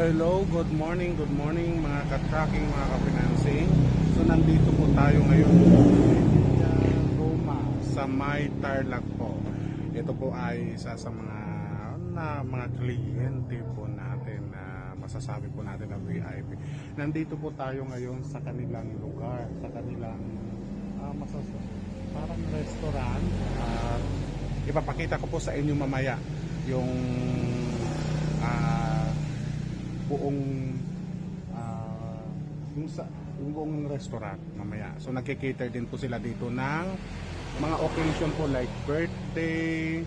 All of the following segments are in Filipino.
Hello, good morning mga ka-tracking, mga ka-financing. So nandito po tayo ngayon sa Roma, sa May Tarlac po. Ito po ay isa sa mga kliyente po natin na masasabi po natin na VIP. Nandito po tayo ngayon sa kanilang lugar, sa kanilang parang restaurant. Ipapakita ko po sa inyo mamaya yung buong yung buong restaurant mamaya. So nagki-cater din po sila dito ng mga occasion po like birthday,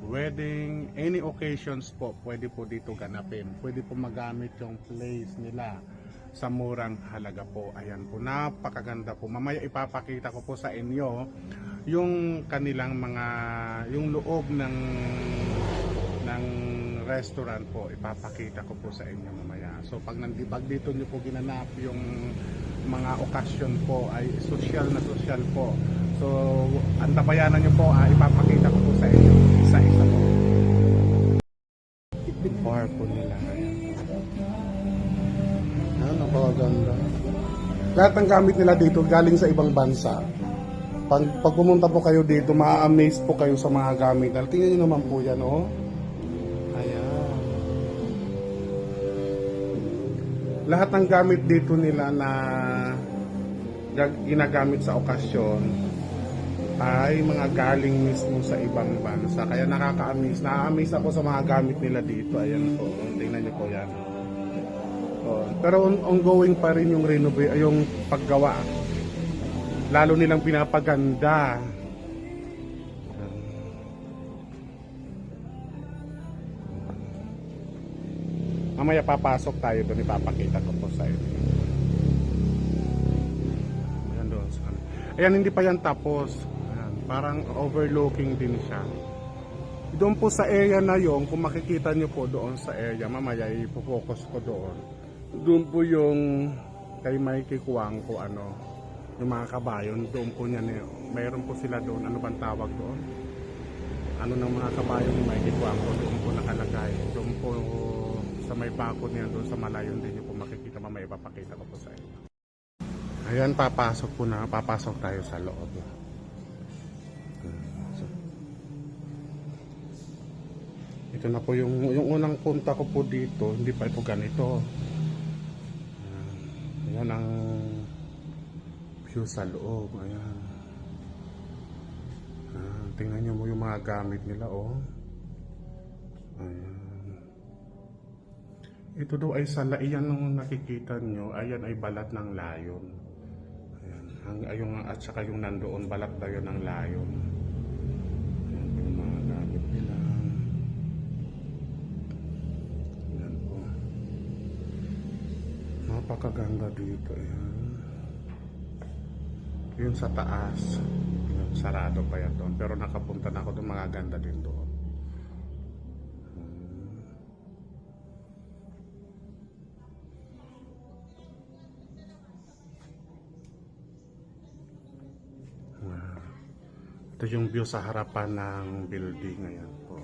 wedding, any occasions po pwede po dito ganapin. Pwede po magamit yung place nila sa murang halaga po. Ayan po, napakaganda po. Mamaya ipapakita ko po sa inyo yung kanilang yung loob ng restaurant po, ipapakita ko po sa inyo mamaya. So pag dito nyo po ginanap yung mga okasyon po ay social po. So antabayanan nyo po, ipapakita ko po sa inyo isa-isa po. Bar po nila. Napakaganda. Lahat ng gamit nila dito galing sa ibang bansa. Pag pumunta po kayo dito, ma-amaze po kayo sa mga gamit. Tingnan nyo naman po yan, oh. Ayan. Lahat ng gamit dito nila na ginagamit sa okasyon ay mga galing mismo sa ibang bansa. Kaya nakaka-amaze. Na-amaze ako sa mga gamit nila dito. Ayan po. Tingnan nyo po yan. Oh. Pero ongoing pa rin yung yung paggawa. Lalo nilang pinapaganda. Mamaya papasok tayo doon, ipapakita ko po sa inyo. Ayan doon. Ayan, hindi pa yan tapos. Ayan, parang overlooking din siya. Doon po sa area na yon, kung makikita nyo po doon sa area, mamaya ipo-focus ko doon. Doon po yung kay Mikey Kuwang ko yung mga kabayon, doon po niya mayroon po sila doon, ano bang tawag doon? Ano ng mga kabayon ni Mikey Kuwang ko, doon po nakalagay. Doon po sa may bako niya, doon sa malayon din niyo po makikita, mamaya ipapakita ko po sa inyo. Ayan, papasok tayo sa loob. Ito na po yung unang punta ko po dito, hindi pa ito ganito. Ayan ang view sa loob. Ayan. Tingnan nyo mo yung mga gamit nila, oh. Ayan. Ito daw ay iyan nung nakikita nyo, ayan ay balat ng layon. Ayan. At saka yung nandoon, balat daw yun ng layon. Ayan yung mga gamit nila. Ayan po. Napakaganda dito. Ayan. Yun sa taas. Yun, sarado pa yan doon. Pero nakapunta na ako doon, mga ganda din doon. Ito yung view sa harapan ng building ngayon po.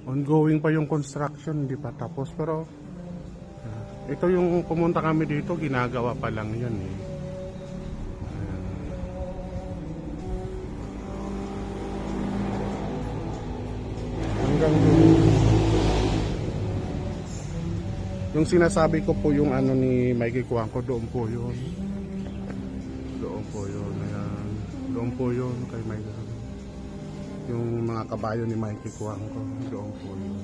Ongoing pa yung construction, hindi pa tapos, pero ito yung pumunta kami dito, ginagawa pa lang yan eh. Hanggang yung sinasabi ko po yung ni Mikey Kuwang ko, doon po yun. Doon po yun. Ayan. Doon po yun kay Mikey. Yung mga kabayo ni Mikey Kuwang ko, doon po yun.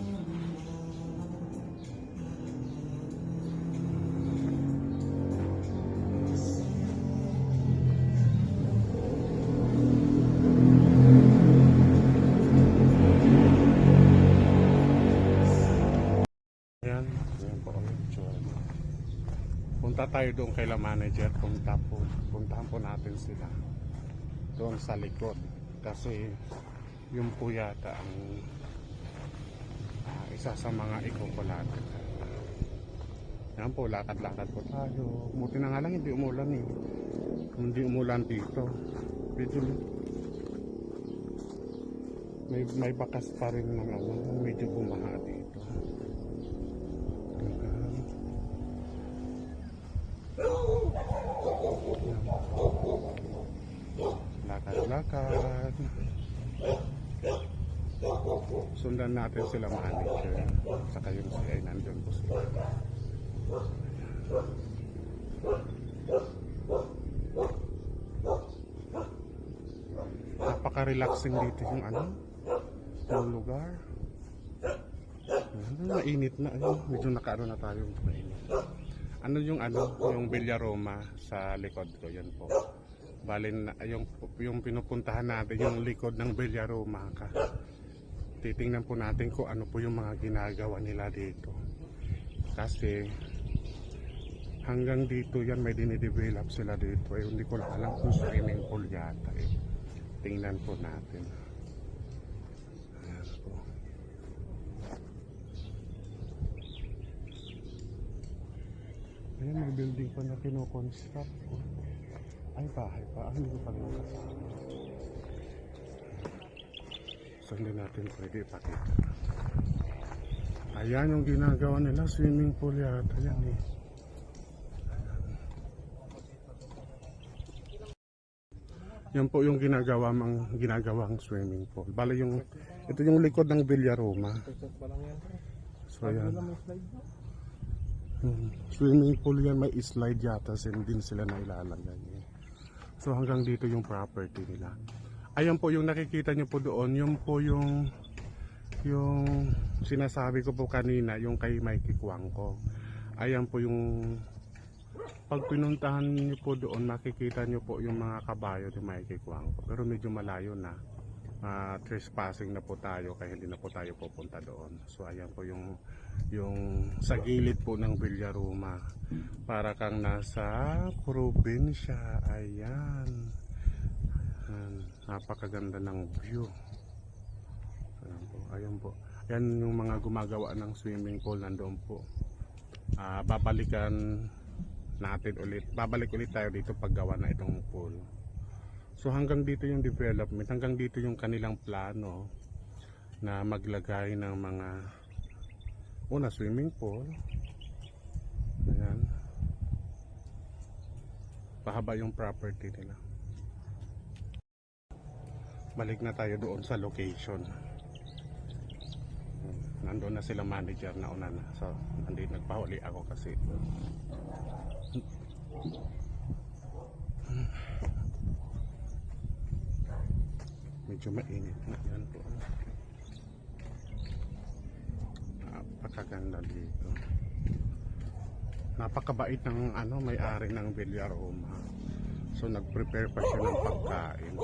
Ayan po kami. Punta tayo doon kay la manager, puntahan po natin sila doon sa likod kasi yung po yata ang isa sa mga ikukulatan. Yan po, lakad-lakad po tayo. Buti na nga lang hindi umulan eh. Hindi umulan dito. Medyo may bakas pa rin ng ano, medyo bumaha dito. Lakad-lakad. Sundan natin sila manager. Saka yung si ay nandun po sila. Napaka-relaxing dito yung ano, yung lugar. Mainit na, medyo nakaano na tayo. Mainit. Ano yung Villaroma sa likod ko, yan po. Balin na yung pinupuntahan natin, yung likod ng Villaroma ka. Titingnan po natin kung ano po yung mga ginagawa nila dito. Kasi hanggang dito yan may dinidevelop sila dito. Hindi ko lang alam kung swimming pool yata. Tingnan po natin. Ayan po. Ayan, may building pa na kinoconstruct. Ay, bahay pa. Hindi ko pa rin kasama. So, hindi natin pwede ipakita. Ayan yung ginagawa nila. Swimming pool yata yan eh. Yan po yung ginagawang swimming pool. Bale ito yung likod ng Villaroma. So, ayan. Swimming pool yan, may slide yata din sila na ilalagay. So hanggang dito yung property nila. Ayan po yung nakikita nyo po doon, yun po yung sinasabi ko po kanina, yung kay Mikey Cuangco. Ayan po yung pag pinuntahan nyo po doon, makikita nyo po yung mga kabayo ni Mikey Cuangco. Pero medyo malayo na. Trespassing na po tayo kaya hindi na po tayo pupunta doon. So ayan po yung sa gilid po ng Villaroma, para kang nasa probinsya. Ayan, napakaganda ng view. Ayan po, ayan yung mga gumagawa ng swimming pool nandoon po. Babalik ulit tayo dito paggawa na itong pool. So hanggang dito yung development, hanggang dito yung kanilang plano na maglagay ng mga swimming pool. Ayan. Pahaba yung property nila. Balik na tayo doon sa location. Nandoon na sila manager na una na. So, nandito nagpahuli ako kasi medyo mainit na yan po. Napakaganda dito. Napakabait ng may-ari ng Villaroma. So nag-prepare pa siya ng pagkain.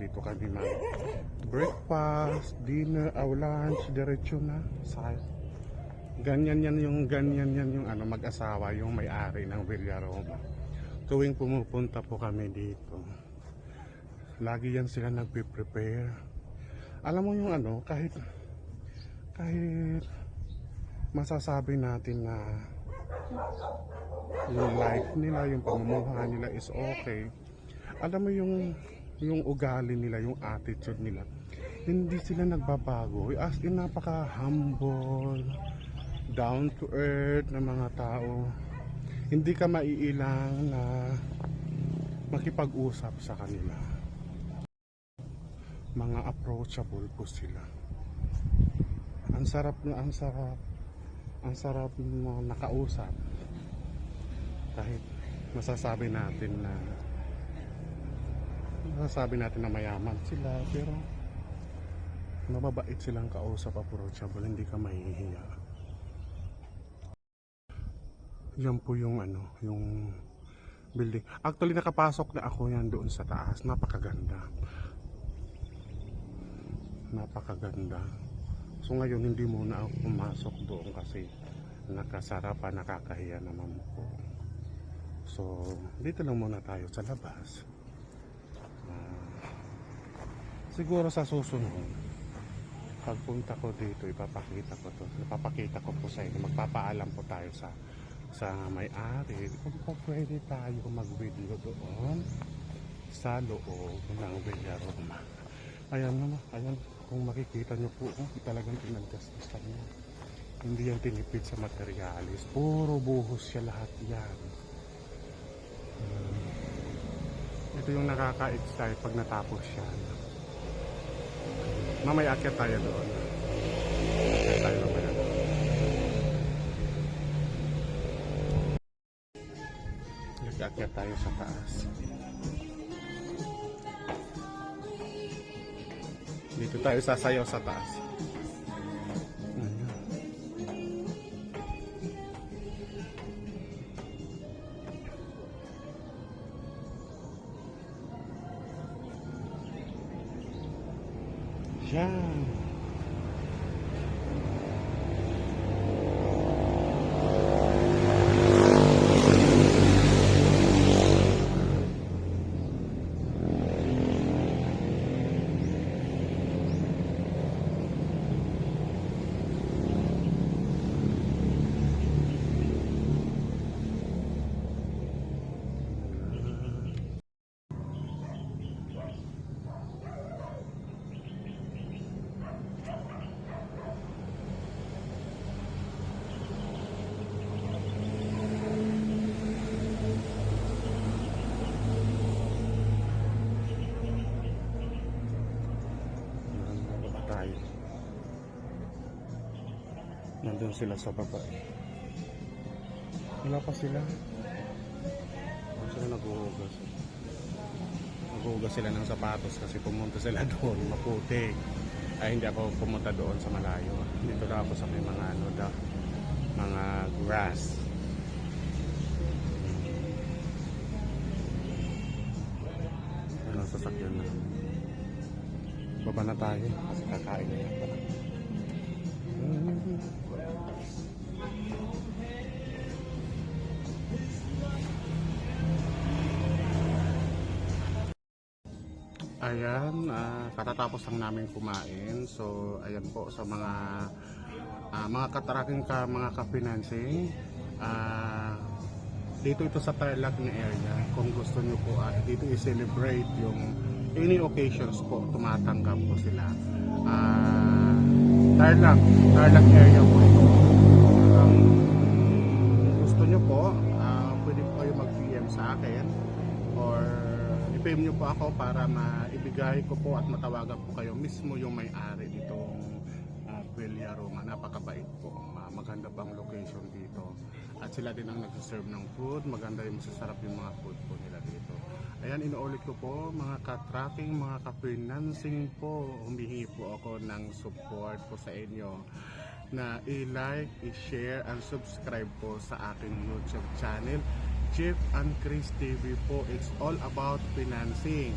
Dito kami breakfast, dinner, lunch, diretso na. Ganyan yan yung mag-asawa, yung may-ari ng Villaroma. Tuwing pumupunta po kami dito, lagi yan sila nagpe-prepare. Alam mo yung kahit masasabi natin na yung life nila, yung pamumuhay nila is okay. Alam mo yung ugali nila, yung attitude nila, hindi sila nagbabago. As in, napaka-humble, down to earth na mga tao. Hindi ka maiilang na makipag-usap sa kanila. Mga approachable po sila. Ang sarap mo nakausap. Kahit masasabi natin na mayaman sila, pero mababait silang kausap, approachable, hindi ka mahihiya. Yan po yung building. Actually nakapasok na ako yan doon sa taas. Napakaganda. So ngayon hindi muna ako pumasok doon kasi nakasara pa, nakakahiya naman po. So dito lang muna tayo sa labas. Siguro sa susunod pagpunta ko dito, ipapakita ko po sa inyo. Magpapaalam po tayo sa sa may-ari kung po pwede tayo mag-video doon sa loob ng Villaroma. Ayan naman, ayan, kung makikita nyo po, talagang pinaggastusan niya. Hindi yan tinipid sa materialis, puro buhos siya lahat yan. Ito yung nakaka-excite pag natapos yan. Mamaya akyat tayo doon. Akyat tayo mamaya. Akyat tayo sa taas. Dito tayo sasayaw sa taas. Yan. Nandun sila sa baba. Wala pa sila. Wala sila naghuhugas. Naghuhugas sila ng sapatos kasi pumunta sila doon, maputik. Ay hindi ako pumunta doon sa malayo. Dito na ako sa may mga ano da, mga grass. Ano sasakyan na. Baba na tayo kasi kakain na yata. Ayan, katatapos lang namin kumain. So, ayan po sa mga kataraking mga ka-financing. Dito ito sa Tarlac na area. Kung gusto nyo po, dito i-celebrate yung any occasions po, tumatanggap po sila. Tarlac area po ito. Gusto nyo po, pwede po kayo mag-PM sa akin or i-PM nyo po ako para maibigay ko po at matawagan po kayo mismo yung may-ari ditong Villaroma. Napakabait po. Maganda pang location dito. At sila din ang nag-serve ng food. Maganda yung masasarap yung mga food po nila dito. Ayan, inuulit ko po, mga ka-tracking, mga ka-financing po, humihingi po ako ng support po sa inyo na i-like, i-share, and subscribe po sa aking YouTube channel, Jeff and Chris TV po. It's all about financing.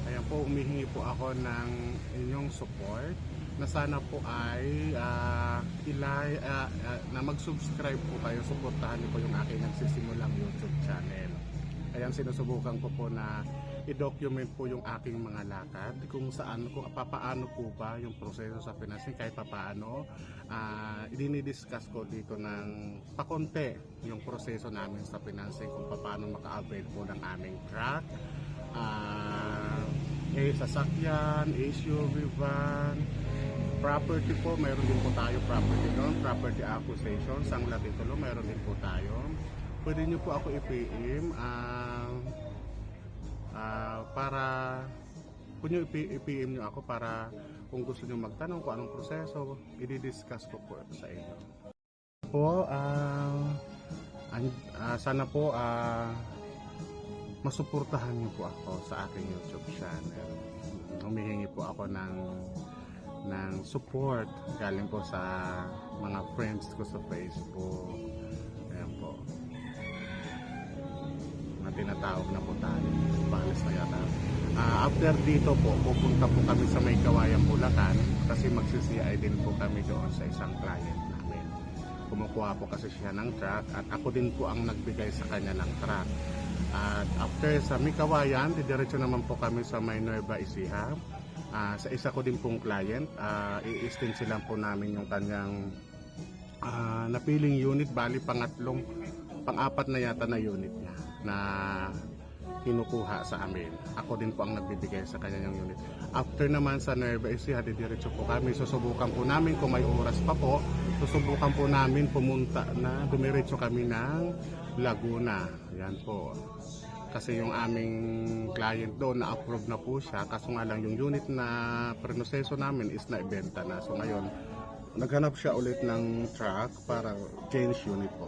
Ayan po, humihingi po ako ng inyong support na sana po ay na mag-subscribe po kayo, suportahan niyo po yung aking nagsisimulang YouTube channel. Ayan, sinusubukan ko po na i-document po yung aking mga lakad kung saan, kung papaano po ba yung proseso sa financing, kahit papaano dinidiscuss ko dito ng pakonte yung proseso namin sa financing, kung paano maka-avail po ng aming truck, sasakyan, SUV van, property po, mayroon din po tayo property doon, property acquisition, sangla titulo, mayroon din po tayo. Pwede nyo po ako i-PM para kung nyo i-PM nyo ako para kung gusto nyo magtanong kung anong proseso, i-discuss ko po sa inyo. Po, sana po masuportahan nyo po ako sa aking YouTube channel. Humihingi po ako ng support galing po sa mga friends ko sa Facebook. Ayan po. Tinatawag na po tayo. Paalis na yata. After dito po, pupunta po kami sa May Kawayan, Bulacan kasi magsi-CI din po kami doon sa isang client namin. Kumukuha po kasi siya ng truck at ako din po ang nagbigay sa kanya ng truck. At after sa May Kawayan, didiretso naman po kami sa May Nueva Ecija. Sa isa ko din pong client, i-extend silang po namin yung kanyang napiling unit, bali pangatlong pang-apat na yata na unit niya na kinukuha sa amin. Ako din po ang nagbibigay sa kanya yung unit. After naman sa Nueva Ecija, didiretso po kami. Susubukan po namin kung may oras pa po. Susubukan po namin pumunta na dumiretso kami ng Laguna. Yan po. Kasi yung aming client doon na-approve na po siya. Kaso nga lang yung unit na prenoseso namin is na-ibenta na. So ngayon, naghanap siya ulit ng truck para change unit po.